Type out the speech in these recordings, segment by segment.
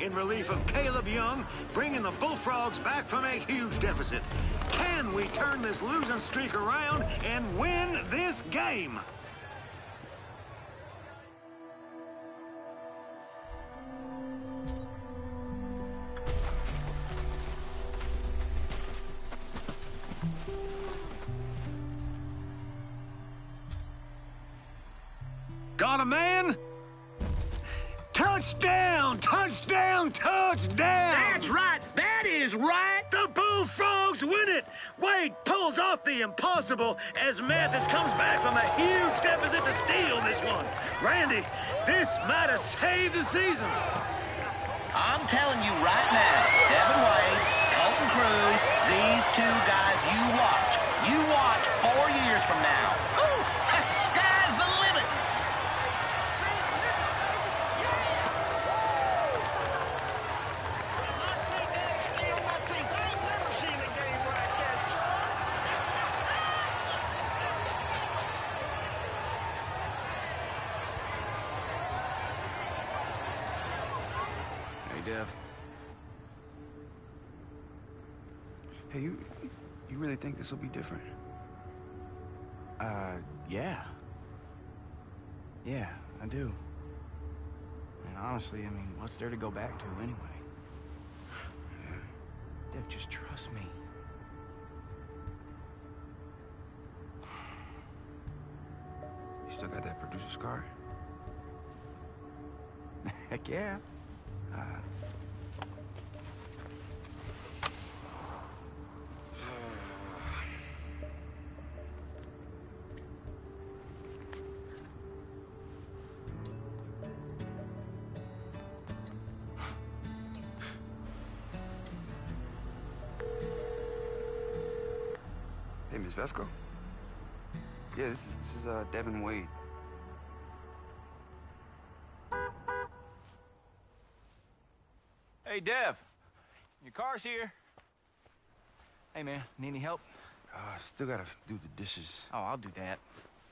in relief of Caleb Young, bringing the Bullfrogs back from a huge deficit. Can we turn this losing streak around and win this game? Got a man? Touchdown! Touchdown! Touchdown! That's right! That is right! The Bullfrogs win it! Wade pulls off the impossible as Mathis comes back from a huge deficit to steal this one. Randy, this might have saved the season. I'm telling you right now, Devin Wade, Colton Cruz, these two guys you watch 4 years from now. Ooh, sky's the limit. Dev. Hey, you really think this will be different? Yeah. Yeah, I do. And honestly, I mean, what's there to go back to anyway? Yeah. Dev, just trust me. You still got that producer scar? Heck yeah. Hey, Miss Vesco. Yeah, this is Devin Wade. Hey, Dev. Your car's here. Hey, man, need any help? Still gotta do the dishes. Oh, I'll do that.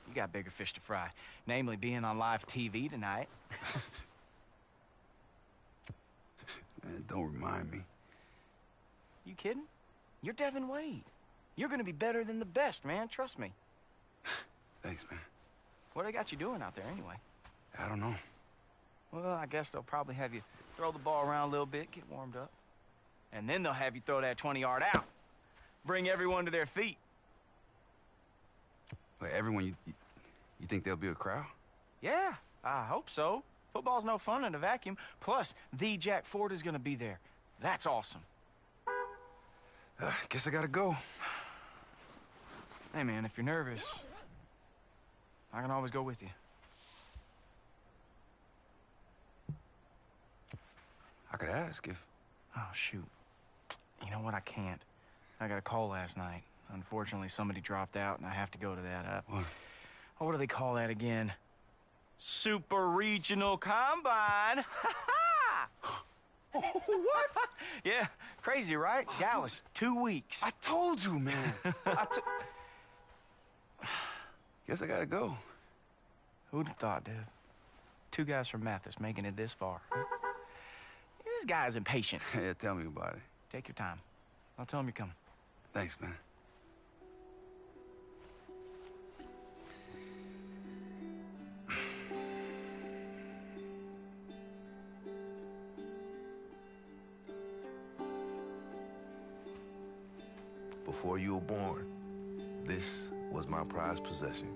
You got bigger fish to fry. Namely, being on live TV tonight. Man, don't remind me. You kidding? You're Devin Wade. You're gonna be better than the best, man. Trust me. Thanks, man. What they got you doing out there, anyway? I don't know. Well, I guess they'll probably have you throw the ball around a little bit, get warmed up. And then they'll have you throw that 20-yard out. Bring everyone to their feet. Wait, everyone, you think there'll be a crowd? Yeah, I hope so. Football's no fun in a vacuum. Plus, the Jack Ford is gonna be there. That's awesome. Guess I gotta go. Hey, man, if you're nervous, I can always go with you. I could ask if... Oh, shoot. You know what? I can't. I got a call last night. Unfortunately, somebody dropped out, and I have to go to that. What? What do they call that again? Super Regional Combine. What? Yeah, crazy, right? Dallas, 2 weeks. I told you, man. Guess I gotta go. Who'd have thought, Dev? 2 guys from Mathis making it this far. This guy's impatient. Yeah, tell me about it. Take your time. I'll tell him you're coming. Thanks, man. Before you were born, this was my prized possession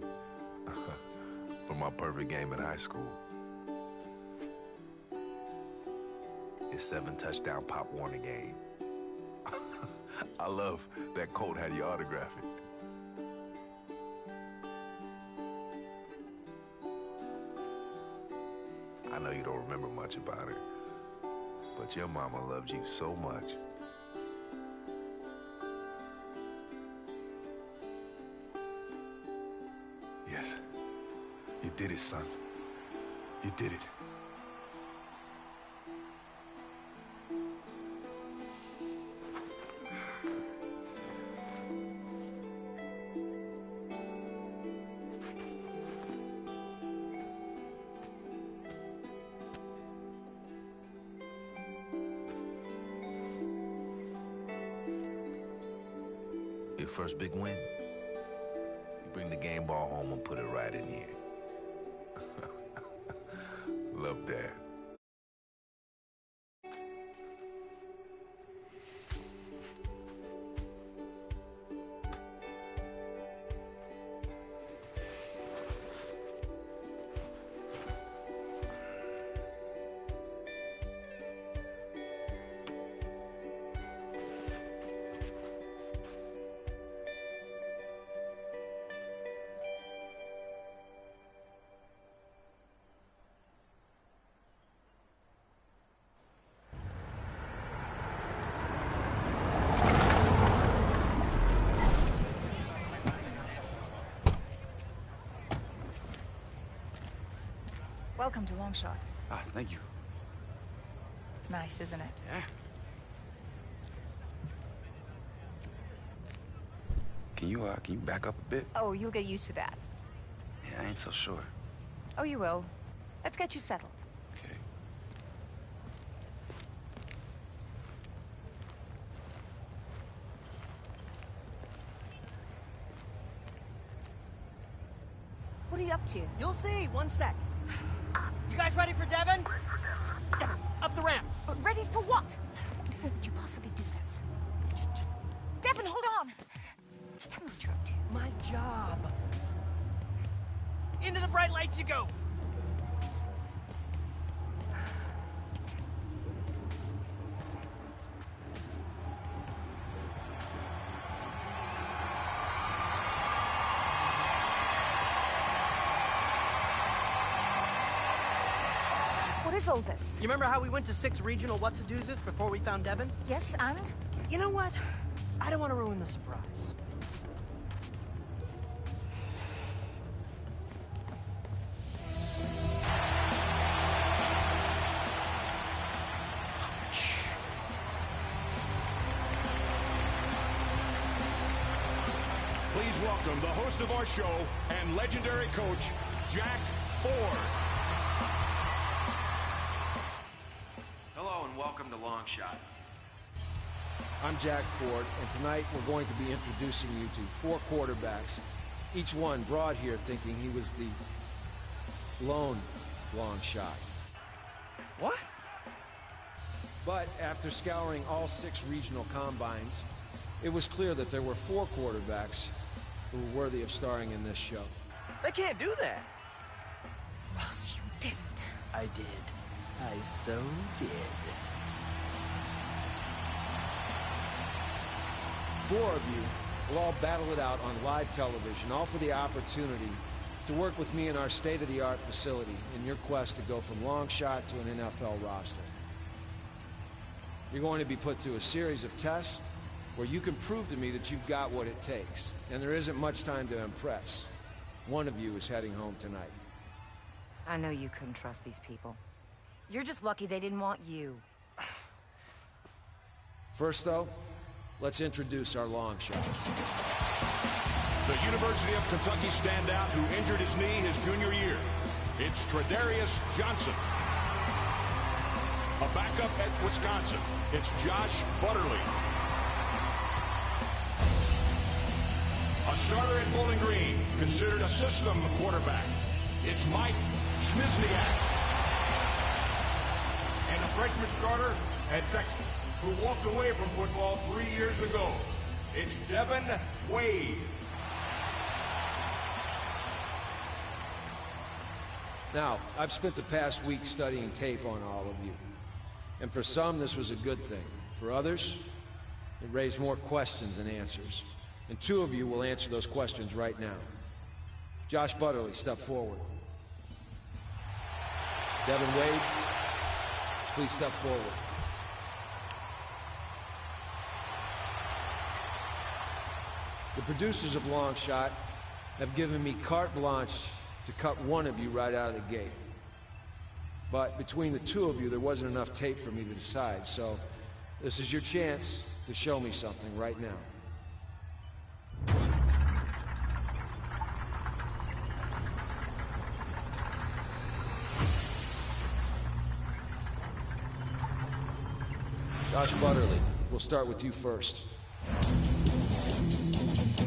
for my perfect game in high school. His 7-touchdown Pop Warner game. I love that Colt had you autograph it. I know you don't remember much about it, but your mama loved you so much. Yes, you did it, son. You did it. your first big win? You bring the game ball home and put it right in here. Love that. Welcome to Longshot. Ah, thank you. It's nice, isn't it? Yeah. Can you back up a bit? Oh, you'll get used to that. Yeah, I ain't so sure. Oh, you will. Let's get you settled. Okay. What are you up to? You'll see. One sec. You guys ready for Devin? Devin, up the ramp. Ready for what? How could you possibly do this? Just... Devin, hold on. Tell me what you're up to. My job. Into the bright lights you go. What is all this? You remember how we went to 6 regional what's-a-doozes before we found Devin? Yes, and? You know what? I don't want to ruin the surprise. Please welcome the host of our show and legendary coach, Jack Ford. Hello and welcome to Longshot. I'm Jack Ford, and tonight we're going to be introducing you to 4 quarterbacks, each one brought here thinking he was the lone long shot. What? But after scouring all 6 regional combines, it was clear that there were 4 quarterbacks who were worthy of starring in this show. They can't do that. Ross, you didn't. I did. I so did. 4 of you will all battle it out on live television, all for the opportunity to work with me in our state-of-the-art facility in your quest to go from long shot to an NFL roster. You're going to be put through a series of tests where you can prove to me that you've got what it takes, and there isn't much time to impress. One of you is heading home tonight. I know you couldn't trust these people. You're just lucky they didn't want you. First, though, let's introduce our long shots. The University of Kentucky standout who injured his knee his junior year. It's Tredarius Johnson. A backup at Wisconsin. It's Josh Butterly. A starter at Bowling Green, considered a system quarterback. It's Mike Schmizniak. And a freshman starter at Texas, who walked away from football 3 years ago. It's Devin Wade. Now, I've spent the past week studying tape on all of you. And for some, this was a good thing. For others, it raised more questions than answers. And 2 of you will answer those questions right now. Josh Butterly, step forward. Devin Wade, please step forward. The producers of Longshot have given me carte blanche to cut one of you right out of the gate. But between the 2 of you, there wasn't enough tape for me to decide, so this is your chance to show me something right now. Josh Butterly, we'll start with you first.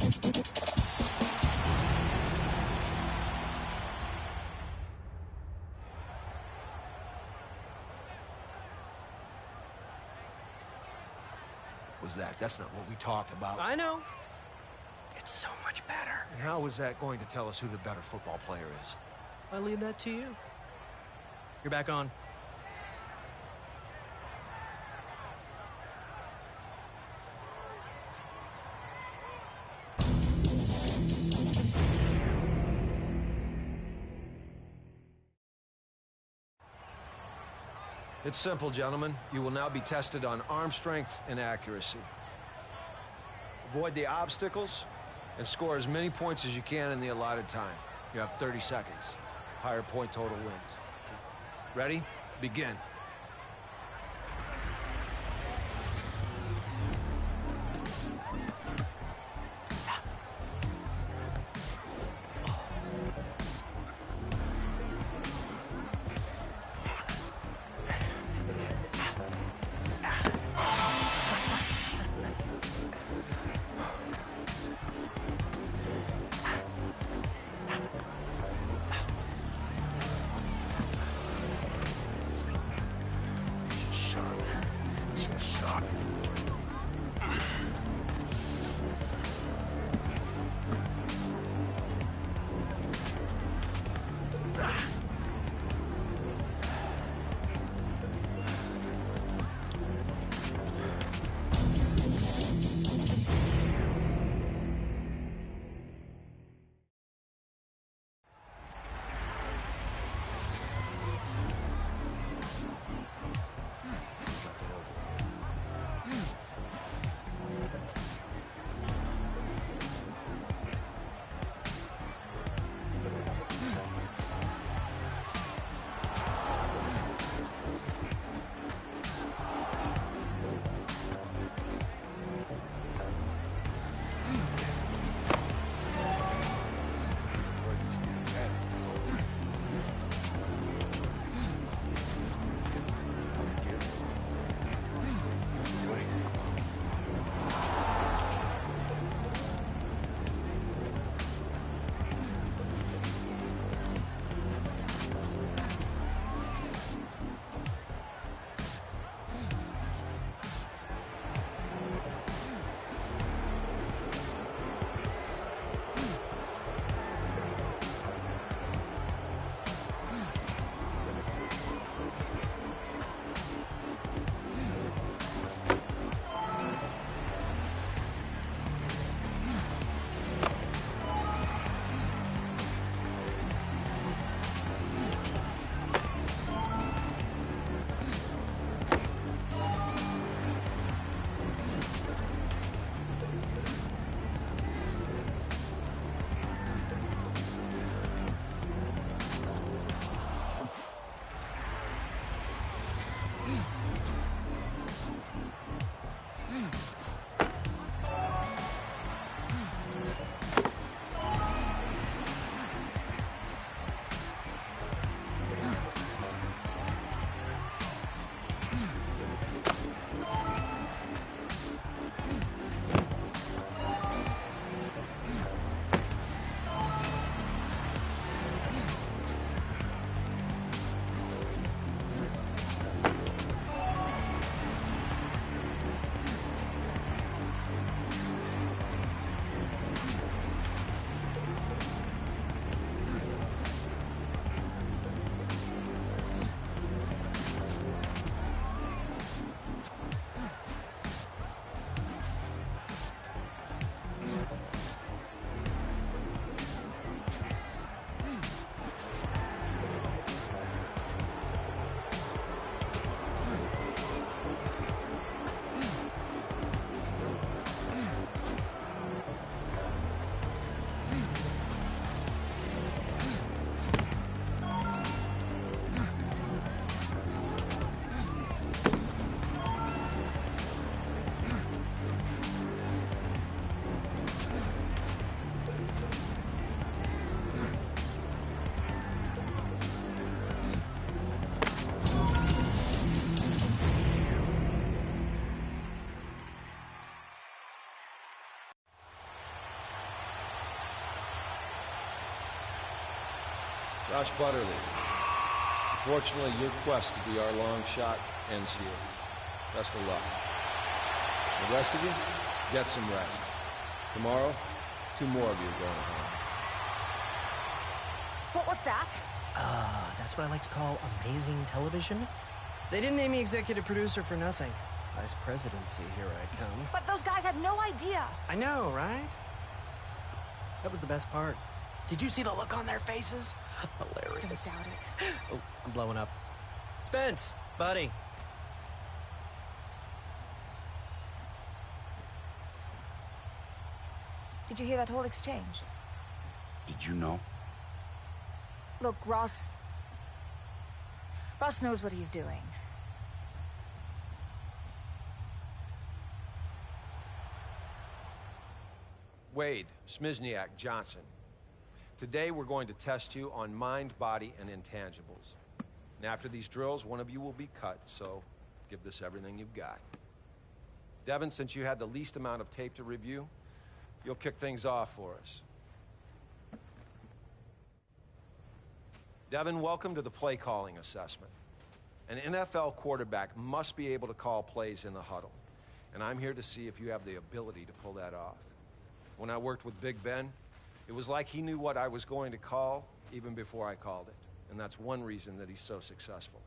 Was that? That's not what we talked about. I know. It's so much better. And how is that going to tell us who the better football player is? I leave that to you. You're back on. It's simple, gentlemen. You will now be tested on arm strength and accuracy. Avoid the obstacles and score as many points as you can in the allotted time. You have 30 seconds. Higher point total wins. Ready? Begin. Josh Butterly. Unfortunately, your quest to be our long shot ends here. Best of luck. The rest of you, get some rest. Tomorrow, 2 more of you are going home. What was that? That's what I like to call amazing television. They didn't name me executive producer for nothing. Vice presidency, here I come. But those guys had no idea. I know, right? That was the best part. Did you see the look on their faces? Hilarious. Don't doubt it. Oh, I'm blowing up. Spence, buddy. Did you hear that whole exchange? Did you know? Look, Ross knows what he's doing. Wade, Smizniak, Johnson. Today we're going to test you on mind, body, and intangibles. And after these drills, one of you will be cut, so give this everything you've got. Devin, since you had the least amount of tape to review, you'll kick things off for us. Devin, welcome to the play calling assessment. An NFL quarterback must be able to call plays in the huddle, and I'm here to see if you have the ability to pull that off. When I worked with Big Ben, it was like he knew what I was going to call even before I called it, and that's one reason that he's so successful.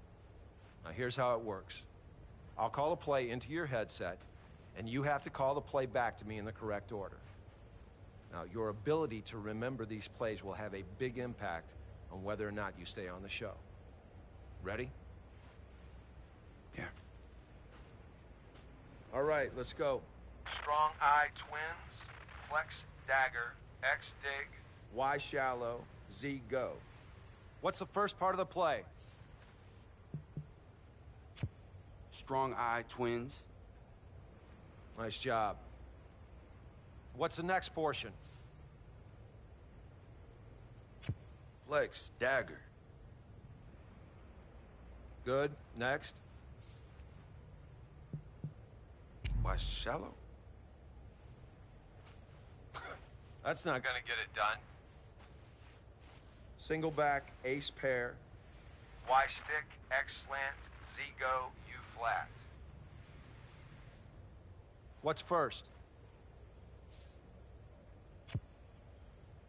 Now here's how it works. I'll call a play into your headset, and you have to call the play back to me in the correct order. Now, your ability to remember these plays will have a big impact on whether or not you stay on the show. Ready? Yeah. All right, let's go. Strong eye twins, flex dagger, X dig. Y shallow, Z go. What's the first part of the play? Strong eye twins. Nice job. What's the next portion? Flex dagger. Good. Next. Why shallow? That's not gonna get it done. Single back, ace pair. Y stick, X slant, Z go, U flat. What's first?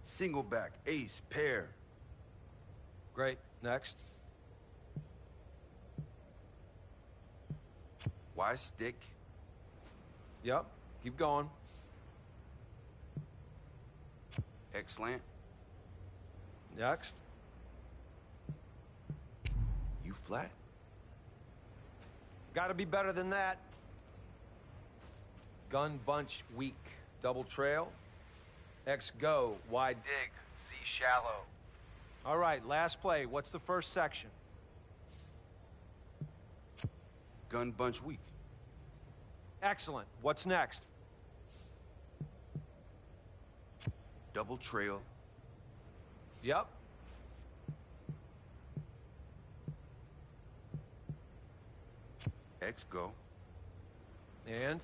Single back, ace, pair. Great. Next. Y stick. Yep. Keep going. X slant. Next. U flat. Gotta be better than that. Gun bunch weak. Double trail. X go. Wide. Dig, Z shallow. All right, last play. What's the first section? Gun bunch weak. Excellent. What's next? Double trail. Yep. X go. And?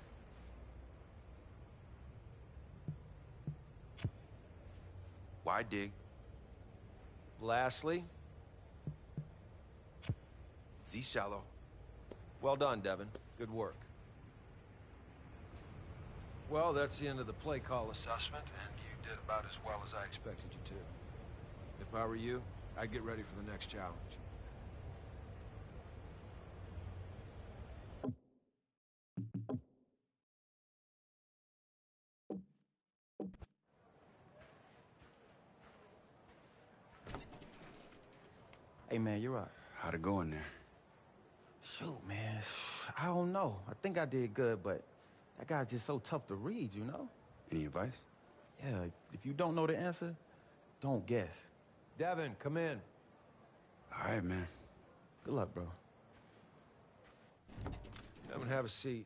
Y dig. Lastly? Z shallow. Well done, Devin. Good work. Well, that's the end of the play call assessment, and you did about as well as I expected you to. If I were you, I'd get ready for the next challenge. Hey, man, you're right. How'd it go in there? Shoot, man, I don't know. I think I did good, but that guy's just so tough to read, you know? Any advice? Yeah, if you don't know the answer, don't guess. Devin, come in. All right, man. Good luck, bro. Devin, have a seat.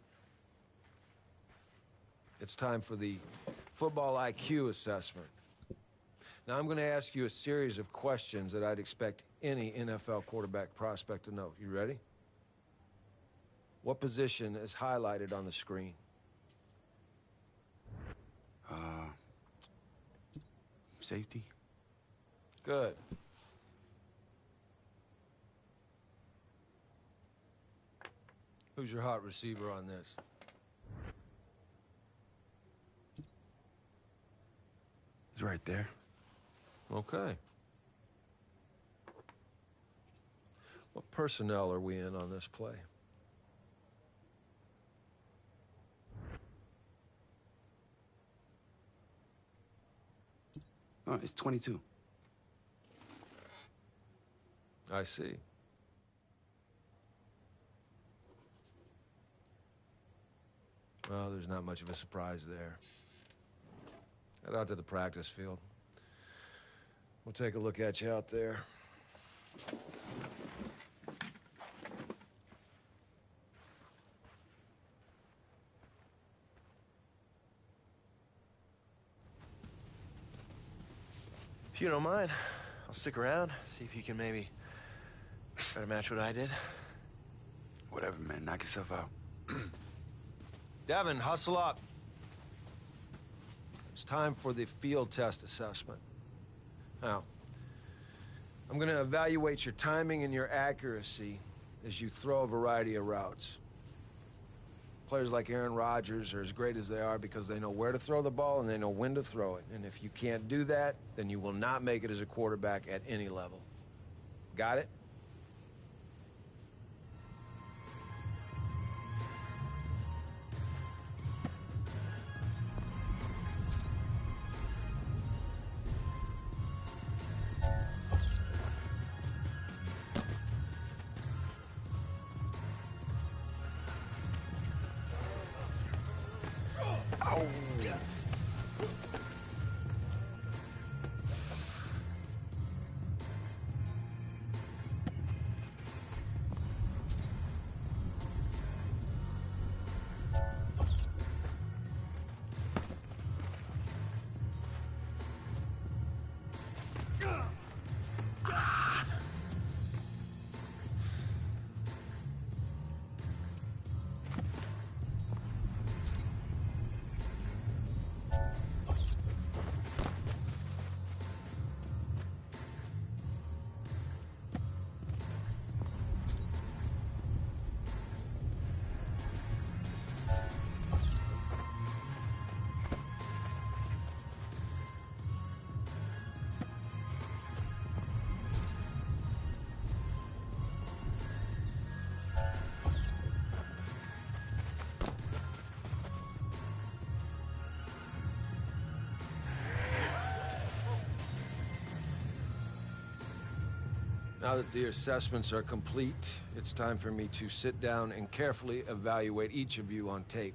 It's time for the football IQ assessment. Now, I'm going to ask you a series of questions that I'd expect any NFL quarterback prospect to know. You ready? What position is highlighted on the screen? Safety. Good. Who's your hot receiver on this? He's right there. Okay. What personnel are we in on this play? It's 22. I see. Well, there's not much of a surprise there. Head out to the practice field. We'll take a look at you out there. If you don't mind, I'll stick around, see if you can maybe try to match what I did. Whatever, man. Knock yourself out. Devin, hustle up. It's time for the field test assessment. Now, I'm going to evaluate your timing and your accuracy as you throw a variety of routes. Players like Aaron Rodgers are as great as they are because they know where to throw the ball and they know when to throw it. And if you can't do that, then you will not make it as a quarterback at any level. Got it? Now that the assessments are complete, it's time for me to sit down and carefully evaluate each of you on tape.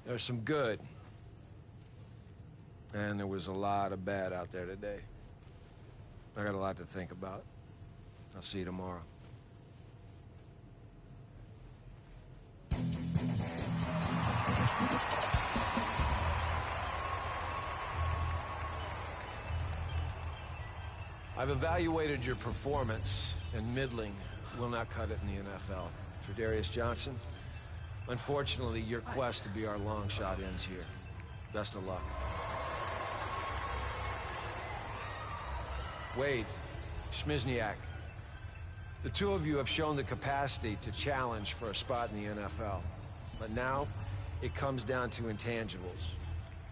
There's some good, and there was a lot of bad out there today. I got a lot to think about. I'll see you tomorrow. I've evaluated your performance, and middling will not cut it in the NFL. Tre'Davious Johnson, unfortunately, your quest to be our long shot ends here. Best of luck. Wade, Schmizniak, the two of you have shown the capacity to challenge for a spot in the NFL. But now, it comes down to intangibles.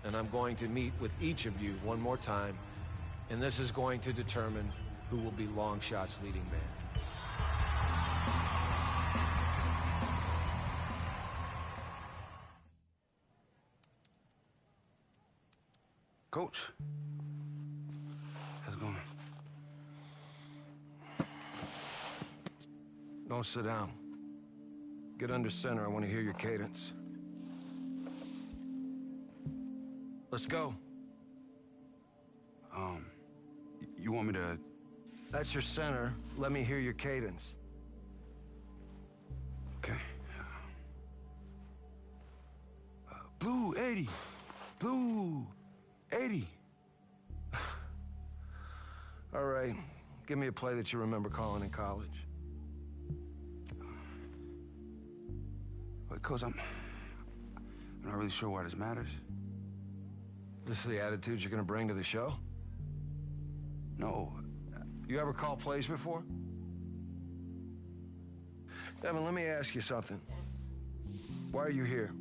And I'm going to meet with each of you one more time, and this is going to determine who will be Longshot's leading man. Coach, how's it going? Don't sit down. Get under center. I want to hear your cadence. Let's go. You want me to... That's your center. Let me hear your cadence. Okay. Blue 80. Blue 80. All right. Give me a play that you remember calling in college. Wait, Coach, I'm not really sure why this matters. This is the attitude you're gonna bring to the show? No. You ever call plays before? Devin, let me ask you something. Why are you here?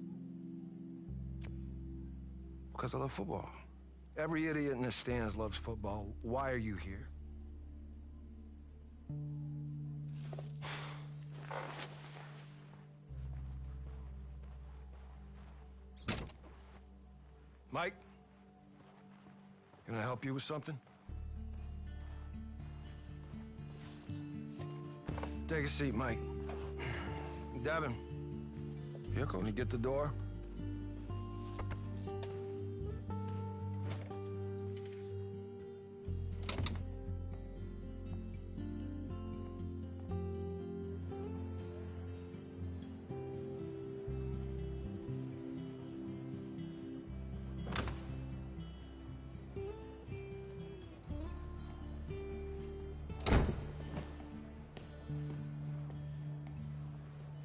Because I love football. Every idiot in the stands loves football. Why are you here? Mike? Can I help you with something? Take a seat, Mike. Devin, here, can you get the door?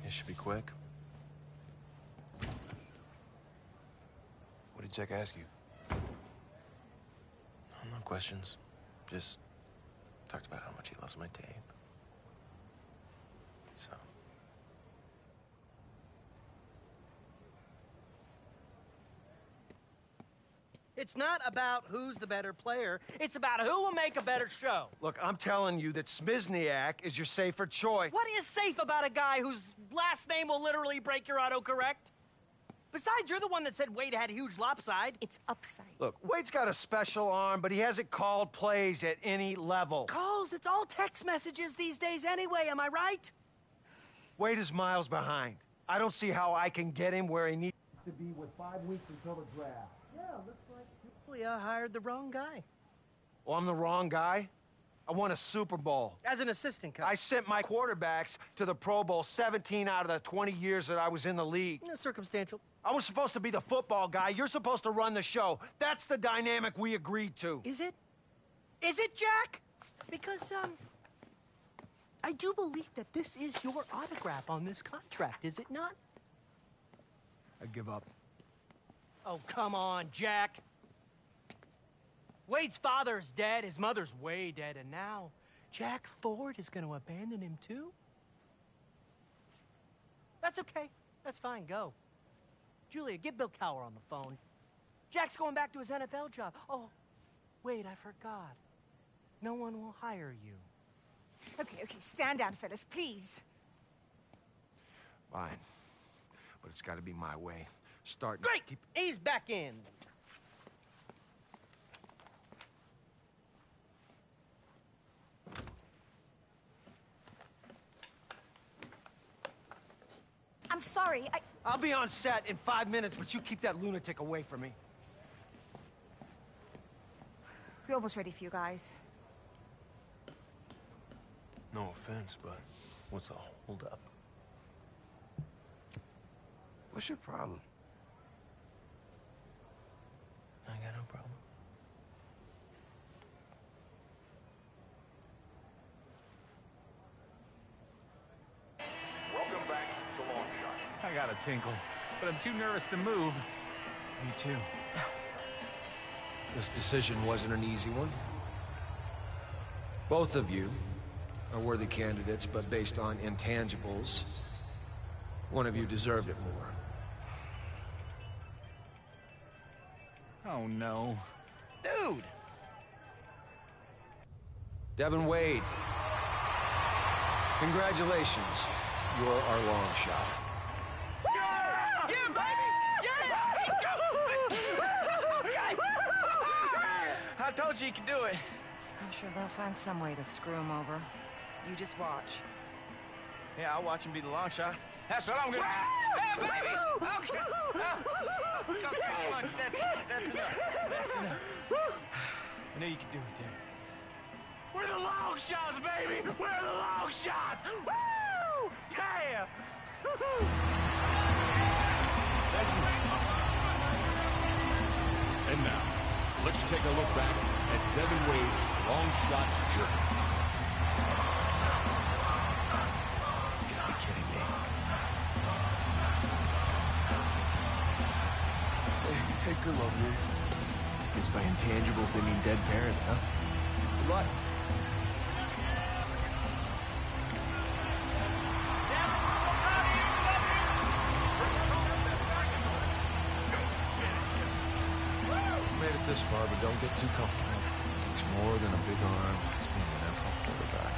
Should be quick. What did Jack ask you? No questions. Just talked about how much he loves my tape. So. It's not about who's the better player. It's about who will make a better show. Look, I'm telling you that Smizniak is your safer choice. What is safe about a guy whose last name will literally break your autocorrect? Besides, you're the one that said Wade had a huge lopside. It's upside. Look, Wade's got a special arm, but he hasn't called plays at any level. Calls? It's all text messages these days anyway, am I right? Wade is miles behind. I don't see how I can get him where he needs to be with 5 weeks until the draft. Yeah, looks like Julia hired the wrong guy. Well, I'm the wrong guy? I won a Super Bowl. As an assistant coach. I sent my quarterbacks to the Pro Bowl 17 out of the 20 years that I was in the league. Circumstantial. I was supposed to be the football guy. You're supposed to run the show. That's the dynamic we agreed to. Is it? Is it, Jack? Because, I do believe that this is your autograph on this contract, is it not? I give up. Oh, come on, Jack. Wade's father's dead, his mother's way dead, and now Jack Ford is going to abandon him too? That's okay. That's fine, go. Julia, get Bill Cowher on the phone. Jack's going back to his NFL job. Oh, wait, I forgot. No one will hire you. Okay, stand down, fellas, please. Fine. But it's got to be my way. Start. Great! Ease back in. I'm sorry, I'll be on set in 5 minutes, but you keep that lunatic away from me. We're almost ready for you guys. No offense, but what's the holdup? What's your problem? I got no problem. Welcome back to Longshot. I got a tinkle, but I'm too nervous to move. Me too. This decision wasn't an easy one. Both of you are worthy candidates, but based on intangibles, one of you deserved it more. Oh, no. Dude! Devin Wade. Congratulations. You're our long shot. Yeah, baby! Yeah! I told you could do it. I'm sure they'll find some way to screw him over. You just watch. Yeah, I'll watch him be the long shot. That's what I'm gonna. Hey, baby! Okay. Okay, once. That's enough. That's enough. I knew you could do it, Dan. We're the long shots, baby! We're the long shots! Woo! Yeah! Thank you. And now, let's take a look back at Devin Wade's long shot journey. You gotta be kidding me. Hey, good luck, man. Guess by intangibles they mean dead parents, huh? Good luck. it this far, but don't get too comfortable. It takes more than a big arm to be an NFL quarterback.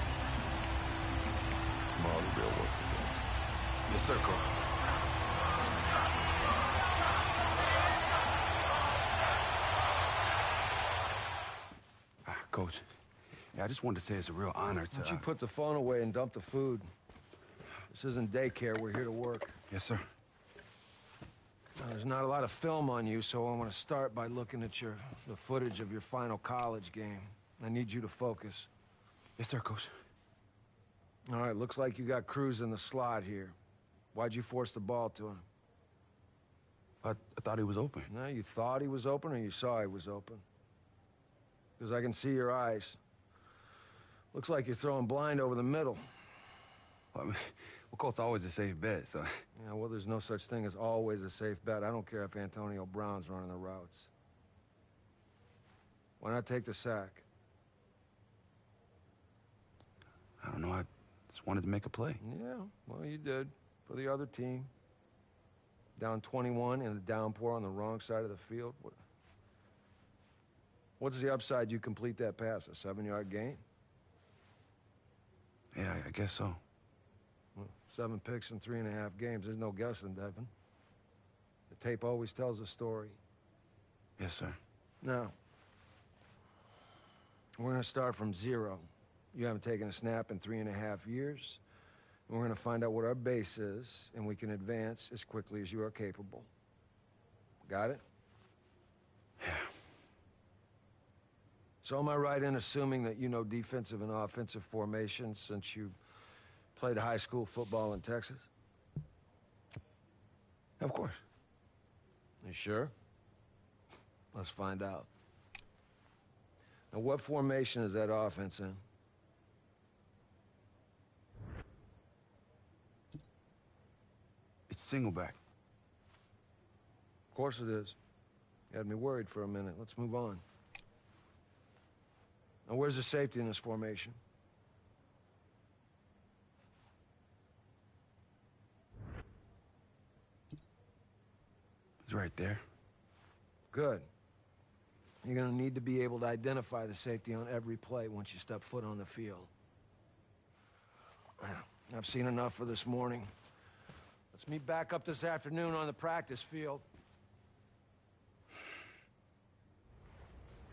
Tomorrow the real work begins. Yes, sir, Coach. Coach, yeah, I just wanted to say it's a real honor to... Why don't you put the phone away and dump the food? This isn't daycare. We're here to work. Yes, sir. Now, there's not a lot of film on you, so I want to start by looking at the footage of your final college game. I need you to focus. Yes, sir, Coach. All right, looks like you got Cruz in the slot here. Why'd you force the ball to him? I thought he was open. No, you thought he was open or you saw he was open? Because I can see your eyes. Looks like you're throwing blind over the middle. Well, Colt's always a safe bet, so... Yeah, well, there's no such thing as always a safe bet. I don't care if Antonio Brown's running the routes. Why not take the sack? I don't know, I just wanted to make a play. Yeah, well, you did. For the other team. Down 21 in a downpour on the wrong side of the field. What's the upside you complete that pass? A 7-yard gain? Yeah, I guess so. Well, 7 picks in 3.5 games. There's no guessing, Devin. The tape always tells a story. Yes, sir. Now, we're gonna start from 0. You haven't taken a snap in 3.5 years. And we're gonna find out what our base is, and we can advance as quickly as you are capable. Got it? Yeah. So am I right in assuming that you know defensive and offensive formations since you played high school football in Texas? Of course. You sure? Let's find out. Now, what formation is that offense in? It's single back. Of course it is. You had me worried for a minute. Let's move on. Now, where's the safety in this formation? He's right there. Good. You're gonna need to be able to identify the safety on every play once you step foot on the field. I've seen enough for this morning. Let's meet back up this afternoon on the practice field.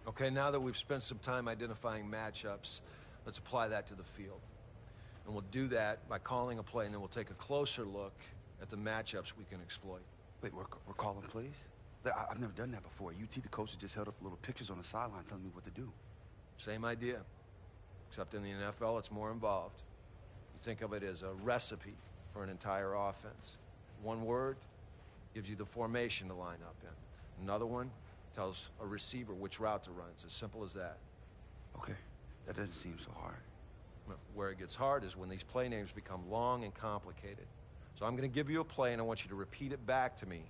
Okay, now that we've spent some time identifying matchups, let's apply that to the field. And we'll do that by calling a play, and then we'll take a closer look at the matchups we can exploit. Wait, we're calling plays? I've never done that before. UT, the coach, just held up little pictures on the sideline telling me what to do. Same idea, except in the NFL, it's more involved. You think of it as a recipe for an entire offense. One word gives you the formation to line up in. Another one tells a receiver which route to run. It's as simple as that. Okay, that doesn't seem so hard. Where it gets hard is when these play names become long and complicated. So I'm going to give you a play, and I want you to repeat it back to me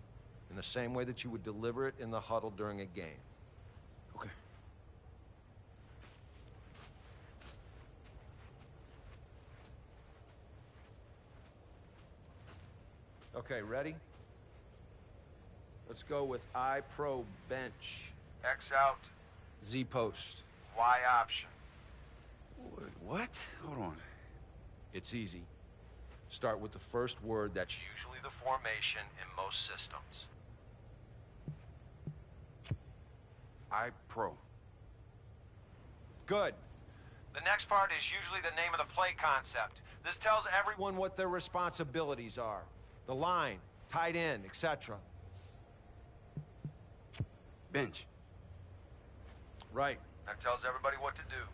in the same way that you would deliver it in the huddle during a game. Okay. Okay, ready? Let's go with I pro bench. X out. Z post. Y option. Wait, what? Hold on. It's easy. Start with the first word that's Usually the formation in most systems. I pro. Good. The next part is usually the name of the play concept. This tells everyone What their responsibilities are. The line, tight end, etc. Bench. Right. That tells everybody what to do.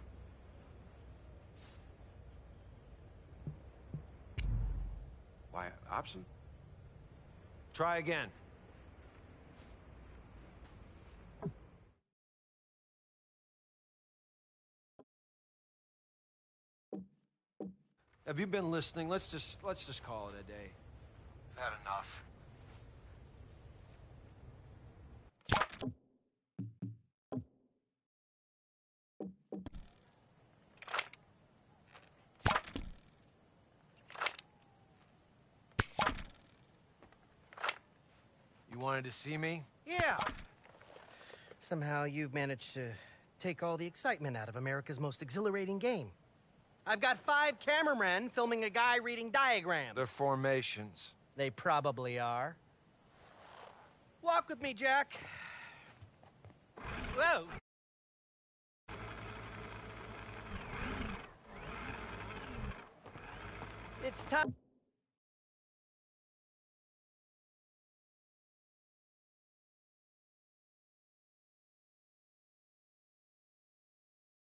Y option? Try again. Have you been listening? Let's just call it a day. Had enough. You wanted to see me? Yeah. Somehow you've managed to take all the excitement out of America's most exhilarating game. I've got 5 cameramen filming a guy reading diagrams. They're formations. They probably are. Walk with me, Jack. Whoa! It's time.